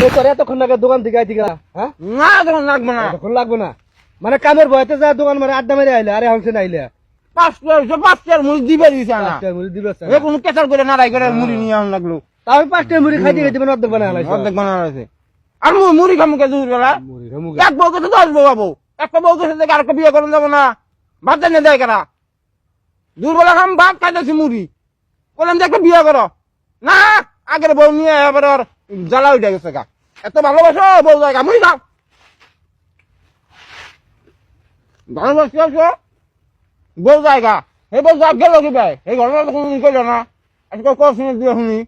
এই তোর এতক্ষণ লাগে দোকান থেকে আইতি গা হ্যাঁ না তখন লাগবে না এতক্ষণ লাগবে না মানে কামের বয়তে যা দোকান মানে আড্ডা মেরে আইলে আরে হামছে নাইলে 5টার মুড়ি দিবে দিছে না পাঁচটা মুড়ি দিবে এ কোন কেচার করে নাড়াই করে মুড়ি নিয়ে আন লাগলো তাও পাঁচটা মুড়ি খাইতে খাইতে মানে অর্ধেক বানায় হালাইছে অর্ধেক বানানো আছে আর মুড়ি খামু কে দুপুর বেলা মুড়ি খামু এক বউকে তো 10 বউ পাবো একটা বউকে সাথে আরেকটা বিয়ে করুন যাবো না ভাত জানে দেয় কেনা দুপুরবেলা খাম ভাত খাইতেছি মুড়ি বললাম যে একটা বিয়ে করো না আগের বউ নিয়ে এবার আর জ্বালা উঠে গেছে গা এত ভালোবাসো বউ জায়গা মুড়ি খাও ভালোবাসি আছো বউ জায়গা এই বউ যা গেল কি ভাই এই ঘটনা তো কোনদিন কইল না আজকে কখন দিয়ে শুনি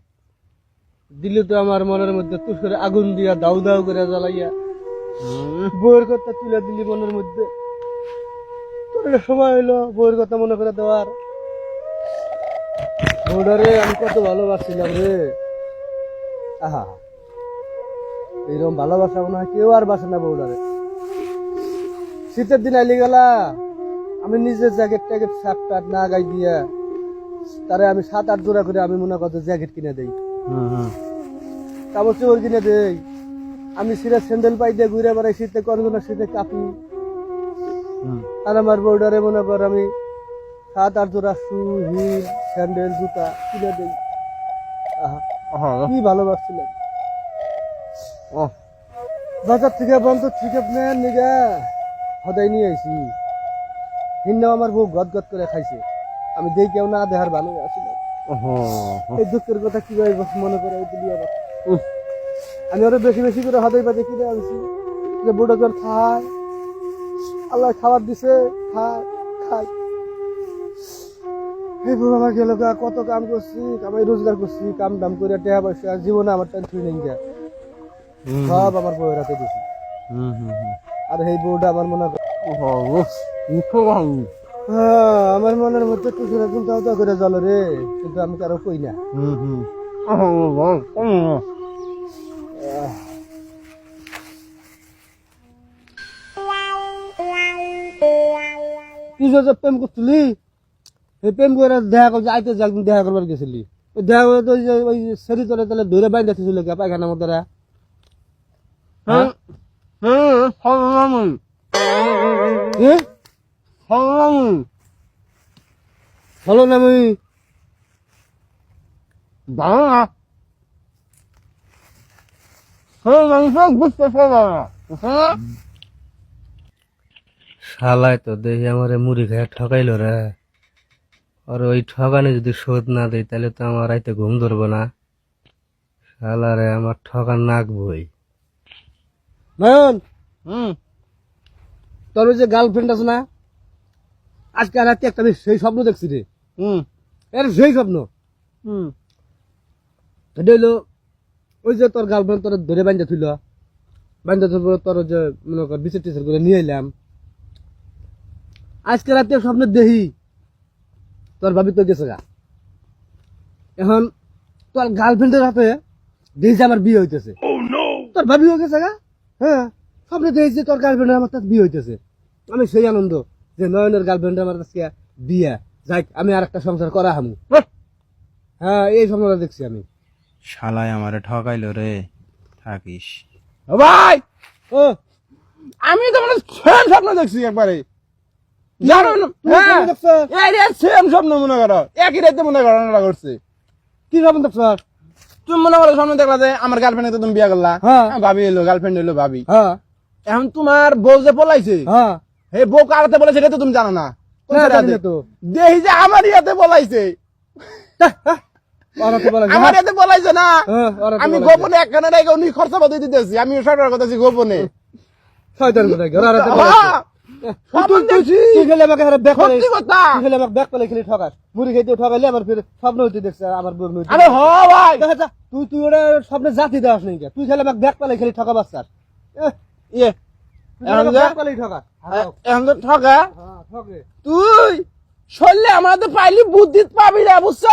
দিলে তো আমার মনের মধ্যে তুষ করে আগুন দিয়া দাউ দাউ করে জ্বালাইয়া বউয়ের কথা তুলে দিলি মনের মধ্যে তোর একটা সময় হইলো বউয়ের কথা মনে করে দেওয়ার বউডারে আমি কত ভালোবাসছিলাম রে আহা এইরকম ভালোবাসা মনে হয় কেউ আর বাসে না বউডারে শীতের দিন আইলি গেলা আমি নিজে জ্যাকেট ট্যাকেট শার্ট টাট না গাই দিয়া তারে আমি 7-8 জোড়া করে আমি মনে করতে জ্যাকেট কিনে দেই কাপড় চোপড় কিনে দেই আমি সিরা স্যান্ডেল পাই দিয়ে ঘুরে বেড়াই শীতে করগুনা শীতে কাঁপি আর আমার বউডারে মনে কর আমি 7-8 জোড়া শু হিল স্যান্ডেল জুতা কিনে দেই আহা কি ভালোবাসছিলাম বাজার থেকে বন্ধ থেকে নেন নিগা সদাই নিয়ে আইছি হিন্নাও আমার বউ গদ গদ করে খাইছে আমি দেই কেউ না দেহার ভালো আসিলাম এই দুঃখের কথা কিভাবে মনে করে দিলি আবার আমি আরো বেশি বেশি করে হদাই বাজে কিনে আনছি যে বুড়ো জন খায় আল্লাহ খাবার দিছে খায় খায় এই বুড়ো আমার গেল কত কাম করছি কামাই রোজগার করছি কাম দাম করে টেহা পয়সা জীবনে আমার টেনশন নেই গা সব আমার বউয়ের হাতে দিছি আর এই বউটা আমার মনে আমার মনের মধ্যে কিছু রকম তাও করে জল রে কিন্তু আমি কারো কই না তুই যে প্রেম করছিলি এই প্রেম করে দেখা করছে আইতে যে একদিন দেখা করবার গেছিলি ওই দেখা করে তো ওই শরীর তলে তলে ধরে বাইন্দা ছিল পায়খানার মধ্যে হলো না আমি শালায় তো দেখি আমার মুড়ি খায় ঠকাইলো রে আর ওই ঠকানি যদি শোধ না দেয় তাহলে তো আমার রাইতে ঘুম ধরবো না শালা রে আমার ঠকান নাক বই নয়ন তোর ওই যে গার্লফ্রেন্ড আছে না আজকে রাতে একটা আমি সেই স্বপ্ন দেখছি রে এর সেই স্বপ্ন এটা হইলো ওই যে তোর গার্লফ্রেন্ড তোর ধরে বান্ধা থইল বান্ধা তোর যে মনে কর বিচার টিচার করে নিয়ে এলাম আজকে রাতে স্বপ্ন দেখি তোর ভাবি তো গেছে গা এখন তোর গার্লফ্রেন্ডের হাতে দেখি আমার বিয়ে হইতেছে তোর ভাবি হয়ে গেছে গা হ্যাঁ স্বপ্নে দেখেছি তোর গার্লফ্রেন্ডের আমার কাছে বিয়ে হইতেছে আমি সেই আনন্দ যে নয়নের গার্লফ্রেন্ড আমার কাছে বিয়ে যাই আমি আর একটা সংসার করা হামু হ্যাঁ এই স্বপ্নটা দেখছি আমি শালায় আমারে ঠকাইলো রে থাকিস ভাই ও আমি তো মানে সেম স্বপ্ন দেখছি একবারে জানো সেম স্বপ্ন মনে করো একই রাতে মনে করো করছে কি স্বপ্ন দেখছ তুমি মনে করো স্বপ্ন দেখলা যে আমার গার্লফ্রেন্ড তুমি বিয়ে করলা ভাবি এলো গার্লফ্রেন্ড এলো ভাবি এখন তোমার বউ যে পলাইছে হে বউ কারাতে বলেছে এটা তো তুমি জানো না দেখি যে আমার ইয়াতে বলাইছে আমার ইয়াতে বলাইছে না আমি গোপনে একখানে রেখে উনি খরচা পাতি দিতেছি আমি সরকার কথা গোপনে স্বপ্নে জাতি দেওয়াস নাই তুই খেলে আমাকে ব্যাগ পালাই খেলে ঠকা বাচ্চার ঠকা তুই শরীরে আমাদের পাইলি বুদ্ধি পাবি না বুঝছ।